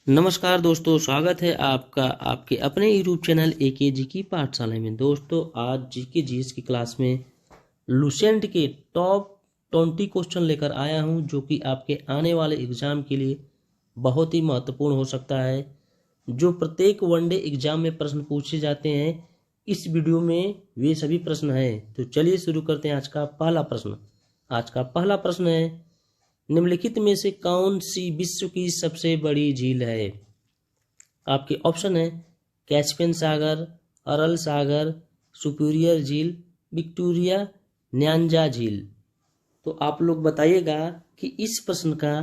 नमस्कार दोस्तों, स्वागत है आपका आपके अपने यूट्यूब चैनल एकेजी की पाठशाला में। दोस्तों, आज जीके जीएस की क्लास में लुसेंट के टॉप 20 क्वेश्चन लेकर आया हूं, जो कि आपके आने वाले एग्जाम के लिए बहुत ही महत्वपूर्ण हो सकता है। जो प्रत्येक वनडे एग्जाम में प्रश्न पूछे जाते हैं, इस वीडियो में वे सभी प्रश्न हैं। तो चलिए शुरू करते हैं। आज का पहला प्रश्न है, निम्नलिखित में से कौन सी विश्व की सबसे बड़ी झील है? आपके ऑप्शन है कैस्पियन सागर, अरल सागर, सुपीरियर झील, विक्टोरिया, न्यांजा झील। तो आप लोग बताइएगा कि इस प्रश्न का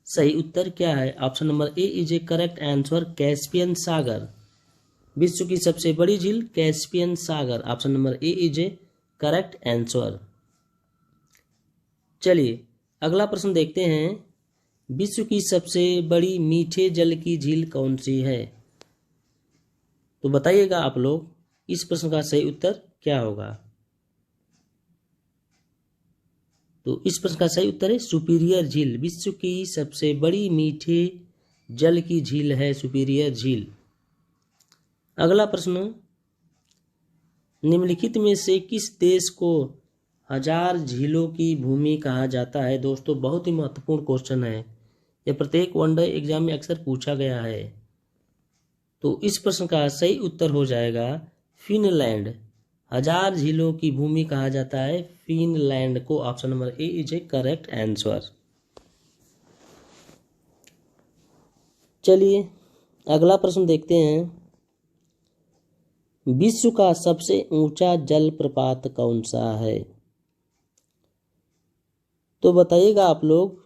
सही उत्तर क्या है। Option number A is a correct answer, Caspian सागर। विश्व की सबसे बड़ी झील कैस्पियन सागर। Option number A is a correct answer. चलिए अगला प्रश्न देखते हैं। विश्व की सबसे बड़ी मीठे जल की झील कौन सी है? तो बताइएगा आप लोग इस प्रश्न का सही उत्तर क्या होगा। तो इस प्रश्न का सही उत्तर है सुपीरियर झील। विश्व की सबसे बड़ी मीठे जल की झील है सुपीरियर झील। अगला प्रश्न, निम्नलिखित में से किस देश को हजार झीलों की भूमि कहा जाता है? दोस्तों, बहुत ही महत्वपूर्ण क्वेश्चन है। यह प्रत्येक वनडे एग्जाम में अक्सर पूछा गया है। तो इस प्रश्न का सही उत्तर हो जाएगा फिनलैंड। हजार झीलों की भूमि कहा जाता है फिनलैंड को। Option number A is a correct answer. चलिए अगला प्रश्न देखते हैं। विश्व का सबसे ऊंचा जलप्रपात कौन सा है? तो बताइएगा आप लोग,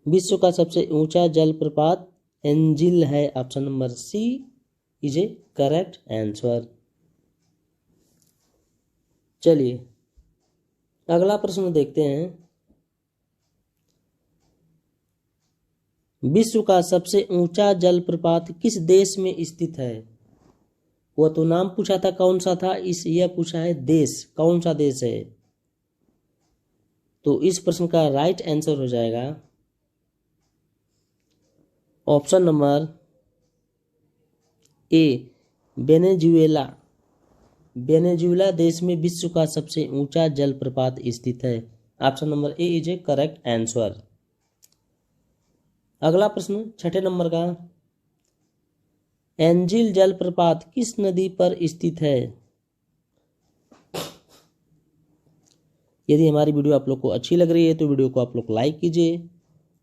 विश्व का सबसे ऊंचा जलप्रपात एंजिल है। Option number C is a correct answer. चलिए अगला प्रश्न देखते हैं। विश्व का सबसे ऊंचा जलप्रपात किस देश में स्थित है? वह तो नाम पूछा था, कौन सा था, यह पूछा है देश, कौन सा देश है। तो इस प्रश्न का राइट आंसर हो जाएगा ऑप्शन नंबर ए वेनेजुएला। वेनेजुएला देश में विश्व का सबसे ऊंचा जलप्रपात स्थित है। Option number A is a correct answer. अगला प्रश्न छठे नंबर का, एंजिल जलप्रपात किस नदी पर स्थित है? यदि हमारी वीडियो आप लोग को अच्छी लग रही है तो वीडियो को आप लोग लाइक कीजिए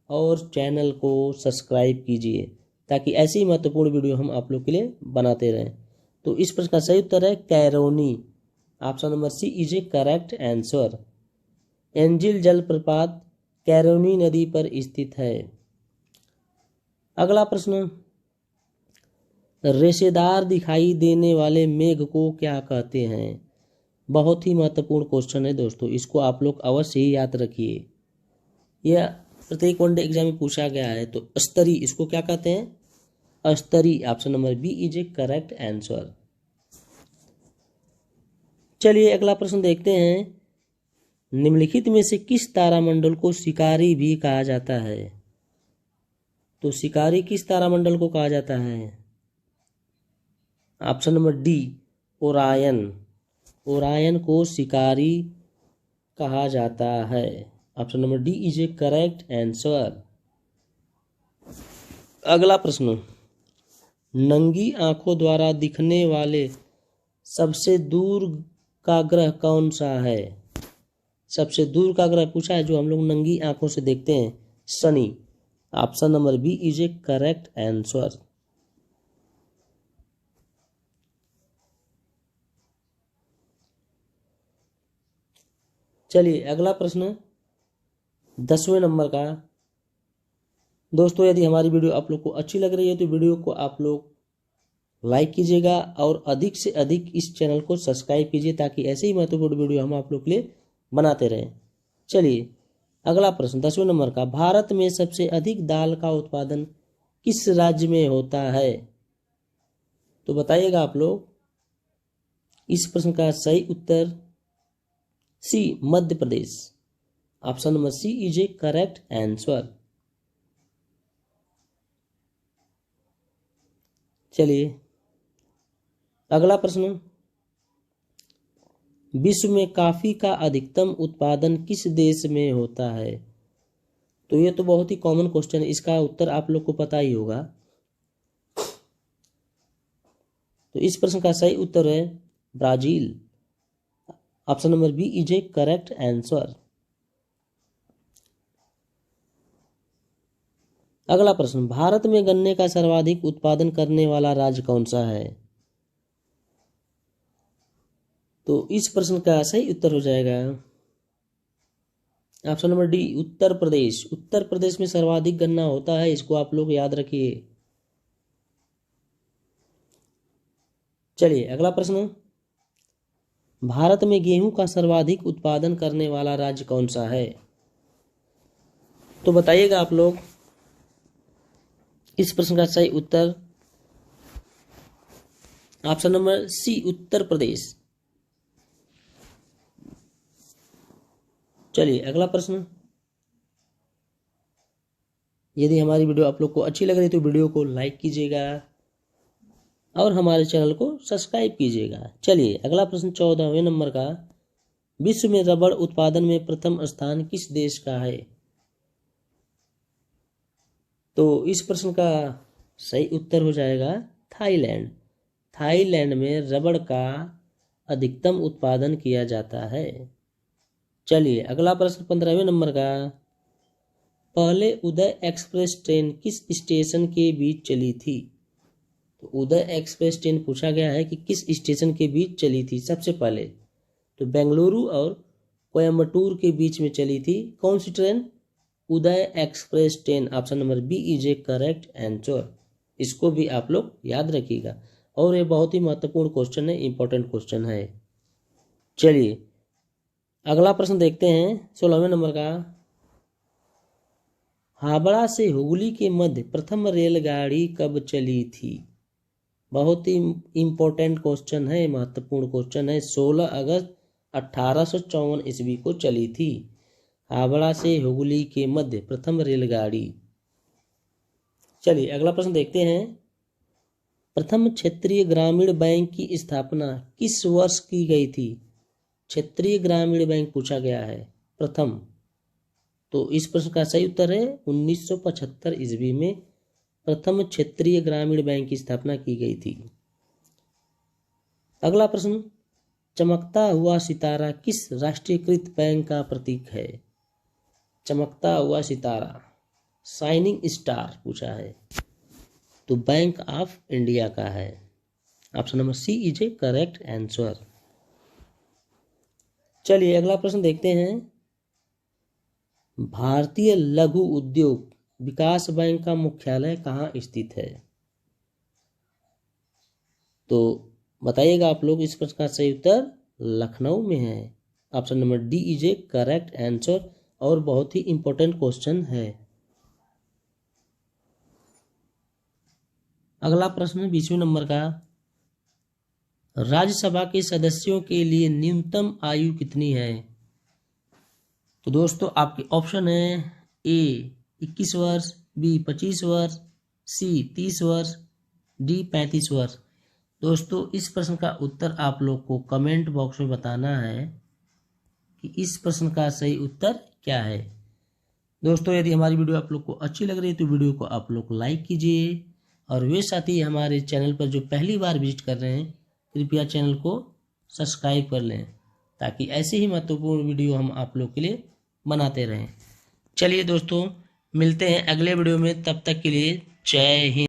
और चैनल को सब्सक्राइब कीजिए, ताकि ऐसी महत्वपूर्ण वीडियो हम आप लोग के लिए बनाते रहें। तो इस प्रश्न का सही उत्तर है Caroni. Option number C is a correct answer. Angel जलप्रपात कैरोनी नदी पर स्थित है। अगला प्रश्न, रेशेदार दिखाई देने वाले मेघ को क्या कहते हैं? बहुत ही महत्वपूर्ण क्वेश्चन है दोस्तों, इसको आप लोग अवश्य ही याद रखिए। यह प्रत्येक वनडे एग्जाम में पूछा गया है। तो स्तरी, इसको क्या कहते हैं? स्तरी। Option number B is a correct answer. चलिए अगला प्रश्न देखते हैं। निम्नलिखित में से किस तारामंडल को शिकारी भी कहा जाता है? तो शिकारी किस तारामंडल को कहा जाता है? Option number D Orion. Orion को शिकारी कहा जाता है। Option number D is a correct answer. अगला प्रश्न, नंगी आंखों द्वारा दिखने वाले सबसे दूर का ग्रह कौन सा है? सबसे दूर का ग्रह पूछा है, जो हम लोग नंगी आंखों से देखते हैं, Shani. Option number B is a correct answer. चलिए अगला प्रश्न 10वें नंबर का। दोस्तों, यदि हमारी वीडियो आप लोग को अच्छी लग रही है तो वीडियो को आप लोग लाइक कीजिएगा और अधिक से अधिक इस चैनल को सब्सक्राइब कीजिए, ताकि ऐसे ही महत्वपूर्ण वीडियो हम आप लोग के लिए बनाते रहें। चलिए अगला प्रश्न 10वें नंबर का, भारत में सबसे अधिक दाल का उत्पादन किस राज्य में होता है? तो बताइएगा आप लोग इस प्रश्न का सही उत्तर C Madhya Pradesh. Option number C is a correct answer. चलिए अगला प्रश्न, विश्व में कॉफी का अधिकतम उत्पादन किस देश में होता है? तो ये तो बहुत ही कॉमन क्वेश्चन है, इसका उत्तर आप लोग को पता ही होगा। तो इस प्रश्न का सही उत्तर है Brazil. Option number B is a correct answer. अगला प्रश्न, भारत में गन्ने का सर्वाधिक उत्पादन करने वाला राज्य कौन सा है? तो इस प्रश्न का सही उत्तर हो जाएगा option number D Uttar Pradesh. Uttar Pradesh में सर्वाधिक गन्ना होता है, इसको आप लोग याद रखिए। चलिए अगला प्रश्न, भारत में गेहूं का सर्वाधिक उत्पादन करने वाला राज्य कौन सा है? तो बताइएगा आप लोग। इस प्रश्न का सही उत्तर ऑप्शन नंबर सी उत्तर प्रदेश। चलिए अगला प्रश्न, यदि हमारी वीडियो आप लोग को अच्छी लग रही तो वीडियो को लाइक कीजिएगा और हमारे चैनल को सब्सक्राइब कीजिएगा। चलिए अगला प्रश्न 14वें नंबर का, विश्व में रबड़ उत्पादन में प्रथम स्थान किस देश का है? तो इस प्रश्न का सही उत्तर हो जाएगा थाईलैंड। थाईलैंड में रबड़ का अधिकतम उत्पादन किया जाता है। चलिए अगला प्रश्न 15वें नंबर का, पहले उदय एक्सप्रेस ट्रेन किस स्टेशन के बीच चली थी? तो उदय एक्सप्रेस ट्रेन पूछा गया है कि किस स्टेशन के बीच चली थी सबसे पहले। तो बेंगलुरु और कोयम्बटूर के बीच में चली थी। कौन सी train? Uday express train. Option number B is a correct answer. इसको भी आप लोग याद रखिएगा और ये बहुत ही महत्वपूर्ण क्वेश्चन है, इंपॉर्टेंट क्वेश्चन है। चलिए अगला प्रश्न देखते हैं 16वें नंबर का, हावड़ा से हुगली के मध्य प्रथम रेलगाड़ी कब चली थी? बहुत ही इंपॉर्टेंट क्वेश्चन है, महत्वपूर्ण क्वेश्चन है। 16 अगस्त 1854 ईस्वी को चली थी हावड़ा से हुगली के मध्य प्रथम रेलगाड़ी। चलिए अगला प्रश्न देखते हैं, प्रथम क्षेत्रीय ग्रामीण बैंक की स्थापना किस वर्ष की गई थी? क्षेत्रीय ग्रामीण बैंक पूछा गया है प्रथम। तो इस प्रश्न का सही उत्तर है 1975 ईस्वी में प्रथम क्षेत्रीय ग्रामीण बैंक की स्थापना की गई थी। अगला प्रश्न, चमकता हुआ सितारा किस राष्ट्रीयकृत बैंक का प्रतीक है? चमकता हुआ सितारा, शाइनिंग स्टार पूछा है, तो बैंक ऑफ इंडिया का है। Option number C is a correct answer. चलिए अगला प्रश्न देखते हैं, भारतीय लघु उद्योग विकास बैंक का मुख्यालय कहाँ स्थित है? तो बताइएगा आप लोग। इस प्रश्न का सही उत्तर लखनऊ में है। Option number D is a correct answer और बहुत ही इंपॉर्टेंट क्वेश्चन है। अगला प्रश्न 20वें नंबर का, राज्यसभा के सदस्यों के लिए न्यूनतम आयु कितनी है? तो दोस्तों आपके ऑप्शन है ए 21 वर्ष, बी 25 वर्ष, सी 30 वर्ष, डी 35 वर्ष। दोस्तों इस प्रश्न का उत्तर आप लोग को कमेंट बॉक्स में बताना है कि इस प्रश्न का सही उत्तर क्या है। दोस्तों यदि हमारी वीडियो आप लोग को अच्छी लग रही है तो वीडियो को आप लोग लाइक कीजिए और वे साथी हमारे चैनल पर जो पहली बार विजिट कर रहे हैं कृपया चैनल को सब्सक्राइब कर लें ताकि ऐसे ही महत्वपूर्ण वीडियो हम आप लोग के लिए बनाते रहें। चलिए दोस्तों मिलते हैं अगले वीडियो में, तब तक के लिए जय हिंद।